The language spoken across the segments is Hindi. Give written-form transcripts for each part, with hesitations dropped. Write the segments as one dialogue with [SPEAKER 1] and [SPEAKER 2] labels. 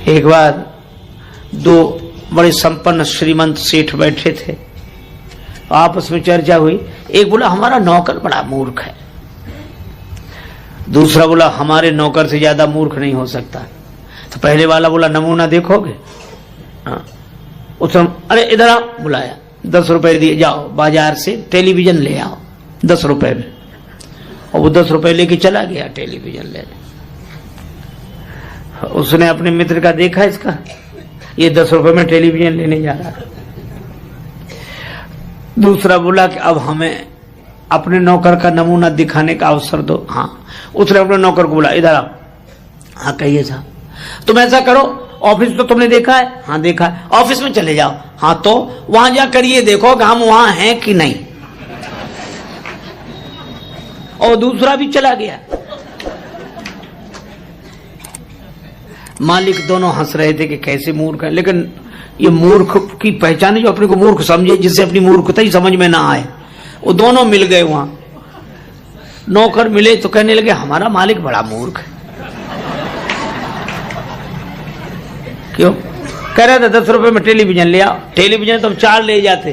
[SPEAKER 1] एक बार दो बड़े संपन्न श्रीमंत सेठ बैठे थे, आपस में चर्चा हुई। एक बोला हमारा नौकर बड़ा मूर्ख है, दूसरा बोला हमारे नौकर से ज्यादा मूर्ख नहीं हो सकता। तो पहले वाला बोला नमूना देखोगे? हाँ। उसने अरे इधर आओ, बुलाया, 10 रुपए दिए, जाओ बाजार से टेलीविजन ले आओ 10 रुपए में। और वो 10 रुपए लेके चला गया टेलीविजन लेने। उसने अपने मित्र का देखा, इसका ये 10 रुपए में टेलीविजन लेने जा रहा है। दूसरा बोला कि अब हमें अपने नौकर का नमूना दिखाने का अवसर दो। हाँ। उसने अपने नौकर को बोला इधर आओ। हाँ कहिए साहब। तुम ऐसा करो, ऑफिस तो तुमने देखा है? हाँ देखा है। ऑफिस में चले जाओ। हाँ तो वहां जाकर ये देखो कि हम वहां हैं कि नहीं। और दूसरा भी चला गया। मालिक दोनों हंस रहे थे कि कैसे मूर्ख है, लेकिन ये मूर्ख की पहचान है जो अपने को मूर्ख समझे, जिससे अपनी मूर्खता ही समझ में ना आए। वो दोनों मिल गए वहां। नौकर मिले तो कहने लगे हमारा मालिक बड़ा मूर्ख है। क्यों? कह रहा था 10 रुपए में टेलीविजन ले आओ। टेलीविजन तो हम 4 ले जाते,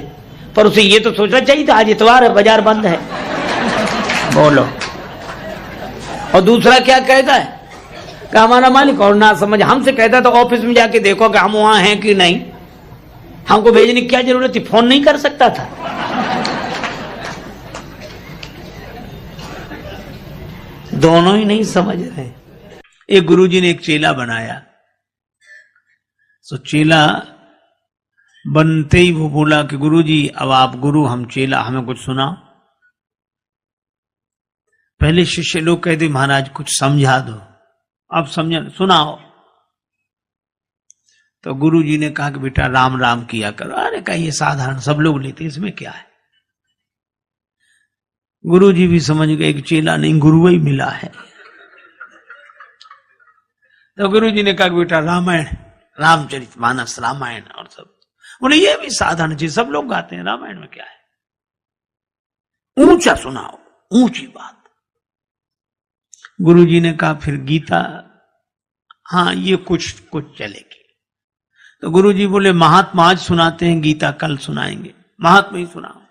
[SPEAKER 1] पर उसे ये तो सोचना चाहिए था आज इतवार है, बाजार बंद है। बोलो। और दूसरा क्या कहता है कि हमारा मालिक और ना समझ, हमसे कहता तो ऑफिस में जाके देखो कि हम वहां हैं कि नहीं। हमको भेजने की क्या जरूरत थी, फोन नहीं कर सकता था? दोनों ही नहीं समझ रहे। एक गुरुजी ने एक चेला बनाया, तो चेला बनते ही वो बोला कि गुरुजी अब आप गुरु हम चेला, हमें कुछ सुनाओ। पहले शिष्य लोग कहते महाराज कुछ समझा दो, अब समझा सुनाओ। तो गुरुजी ने कहा कि बेटा राम राम किया करो। अरे कहा ये साधारण सब लोग लेते, इसमें क्या है। गुरुजी भी समझ गए कि चेला नहीं गुरु ही मिला है। तो गुरुजी ने कहा कि बेटा रामायण, रामचरितमानस, रामायण और सब। बोले ये भी साधारण चीज, सब लोग गाते हैं, रामायण में क्या है। ऊंचा सुनाओ, ऊंची बात। गुरुजी ने कहा फिर गीता, हाँ ये कुछ चलेगी। तो गुरुजी बोले महात्मा आज सुनाते हैं, गीता कल सुनाएंगे, महात्मा ही सुनाओ।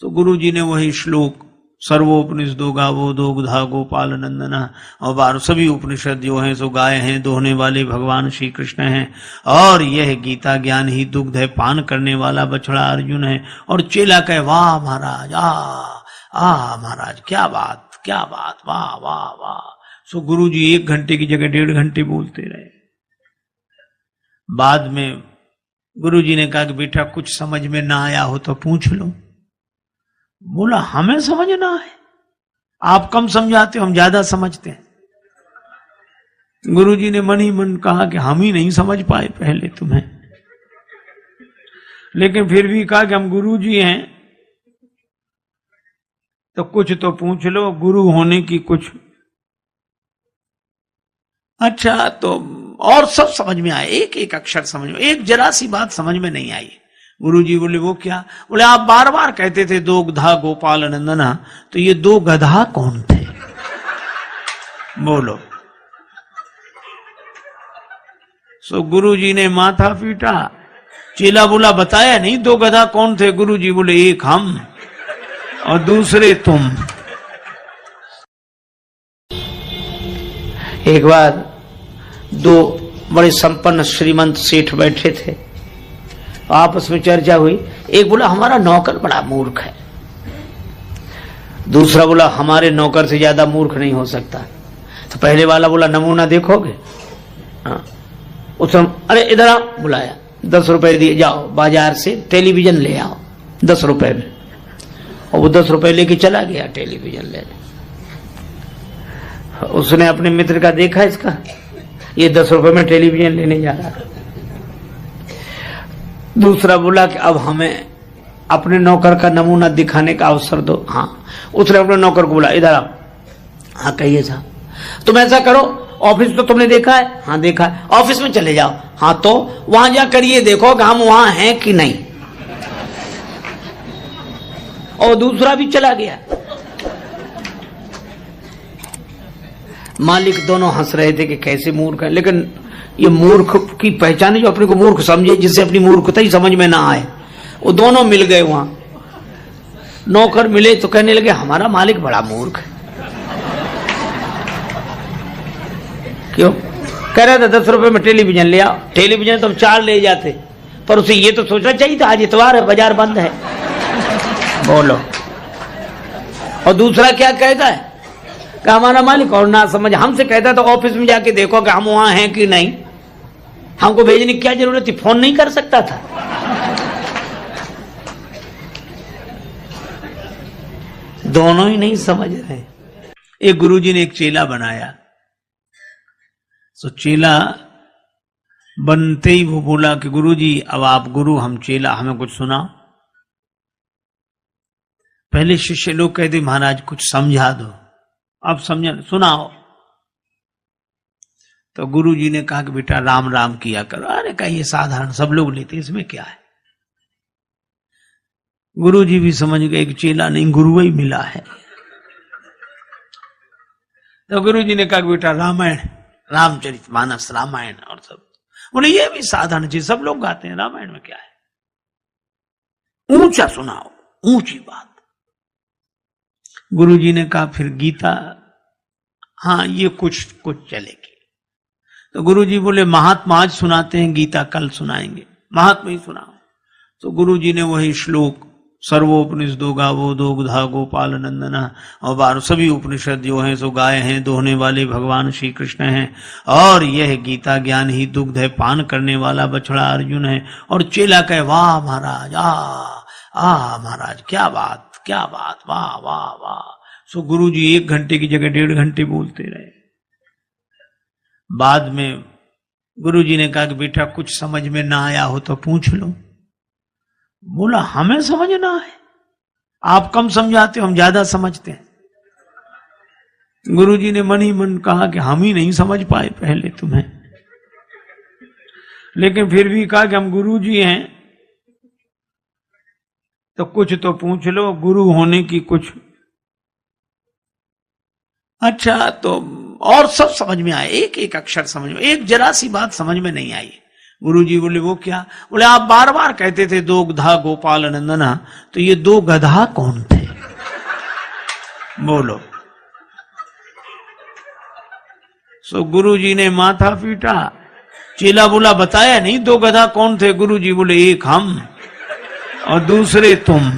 [SPEAKER 1] तो गुरुजी ने वही श्लोक सर्वोपनिषदो गावो दोग्धा गोपाल नंदना और 12 सभी उपनिषद जो हैं सो गाय हैं, दोहने वाले भगवान श्री कृष्ण हैं। और यह गीता ज्ञान ही दुग्ध है, पान करने वाला बछड़ा अर्जुन है। और चेला कहे वाह महाराज, आ महाराज क्या बात, क्या बात, वाह वाह वाह। सो गुरुजी 1 घंटे की जगह 1.5 घंटे बोलते रहे। बाद में गुरुजी ने कहा कि बेटा कुछ समझ में ना आया हो तो पूछ लो। बोला हमें समझना है, आप कम समझाते हो, हम ज्यादा समझते हैं। गुरुजी ने मन ही मन कहा कि हम ही नहीं समझ पाए पहले तुम्हें, लेकिन फिर भी कहा कि हम गुरुजी हैं तो कुछ तो पूछ लो, गुरु होने की कुछ। अच्छा तो और सब समझ में आए, एक एक अक्षर समझ में, एक जरा सी बात समझ में नहीं आई। गुरुजी बोले वो क्या? बोले आप बार बार कहते थे दोग्धा गोपाल नंदना, तो ये 2 गधा कौन थे? बोलो। सो गुरुजी ने माथा पीटा। चेला बोला बताया नहीं 2 गधा कौन थे? गुरुजी बोले एक हम और दूसरे तुम। एक बार दो बड़े संपन्न श्रीमंत सेठ बैठे थे, आपस में चर्चा हुई। एक बोला हमारा नौकर बड़ा मूर्ख है, दूसरा बोला हमारे नौकर से ज्यादा मूर्ख नहीं हो सकता। तो पहले वाला बोला नमूना देखोगे? हाँ। उसने अरे इधर आओ, बुलाया, 10 रुपए दिए, जाओ बाजार से टेलीविजन ले आओ 10 रुपए में। और वो 10 रुपए लेके चला गया टेलीविजन लेने। उसने अपने मित्र का देखा, इसका ये 10 रुपए में टेलीविजन लेने जा रहा है। दूसरा बोला कि अब हमें अपने नौकर का नमूना दिखाने का अवसर दो। हाँ। उसने अपने नौकर को बोला इधर आओ। हाँ कहिए साहब। तुम ऐसा करो, ऑफिस तो तुमने देखा है? हाँ देखा है। ऑफिस में चले जाओ। हाँ तो वहां जाकर ये देखो कि हम वहां हैं कि नहीं। और दूसरा भी चला गया। मालिक दोनों हंस रहे थे कि कैसे मूर्ख है, लेकिन ये मूर्ख की पहचान जो अपने को मूर्ख समझे, जिससे अपनी मूर्खता ही समझ में ना आए, वो दोनों मिल गए वहां। नौकर मिले तो कहने लगे हमारा मालिक बड़ा मूर्ख है। क्यों? कह रहा था 10 रुपए में टेलीविजन ले आओ। टेलीविजन तो हम 4 ले जाते, पर उसे ये तो सोचना चाहिए था आज इतवार है, बाजार बंद है। बोलो। और दूसरा क्या कहता है कि हमारा मालिक और ना समझ, हमसे कहता तो ऑफिस में जाके देखो कि हम वहां हैं कि नहीं, हमको भेजने की क्या जरूरत थी, फोन नहीं कर सकता था। दोनों ही नहीं समझ रहे। एक गुरुजी ने एक चेला बनाया, तो चेला बनते ही वो बोला कि गुरुजी अब आप गुरु हम चेला, हमें कुछ सुनाओ। पहले शिष्य लोग कहते महाराज कुछ समझा दो, आप समझा सुनाओ। तो गुरुजी ने कहा कि बेटा राम राम किया करो। अरे कहा ये साधारण सब लोग लेते, इसमें क्या है। गुरुजी भी समझ गए कि चेला नहीं गुरु ही मिला है। तो गुरुजी ने कहा बेटा रामायण, रामचरितमानस, रामायण और सब। बोले ये भी साधारण चीज, सब लोग गाते हैं, रामायण में क्या है, ऊंचा सुनाओ, ऊंची बात। गुरुजी ने कहा फिर गीता, हाँ ये कुछ चलेगी। तो गुरुजी बोले महात्मा आज सुनाते हैं, गीता कल सुनाएंगे, महात्मा ही सुनाओ। तो गुरुजी ने वही श्लोक सर्वोपनिषदो गावो दोग्धा गोपाल नंदना और 12 सभी उपनिषद जो हैं सो गाय हैं, दोहने वाले भगवान श्री कृष्ण हैं, और यह गीता ज्ञान ही दुग्ध है, पान करने वाला बछड़ा अर्जुन है। और चेला कहे वाह महाराज, आ महाराज क्या बात, क्या बात, वाह वाह वाह। सो गुरुजी 1 घंटे की जगह 1.5 घंटे बोलते रहे। बाद में गुरुजी ने कहा कि बेटा कुछ समझ में ना आया हो तो पूछ लो। बोला हमें समझना है, आप कम समझाते हो, हम ज्यादा समझते हैं। गुरुजी ने मन ही मन कहा कि हम ही नहीं समझ पाए पहले तुम्हें, लेकिन फिर भी कहा कि हम गुरुजी हैं तो कुछ तो पूछ लो, गुरु होने की कुछ। अच्छा तो और सब समझ में आया, एक एक अक्षर समझ में, एक जरा सी बात समझ में नहीं आई। गुरुजी बोले वो क्या? बोले आप बार बार कहते थे दोग्धा गोपाल नंदना, तो ये 2 गधा कौन थे? बोलो। सो गुरुजी ने माथा पीटा। चेला बोला बताया नहीं 2 गधा कौन थे? गुरुजी बोले एक हम और दूसरे तुम।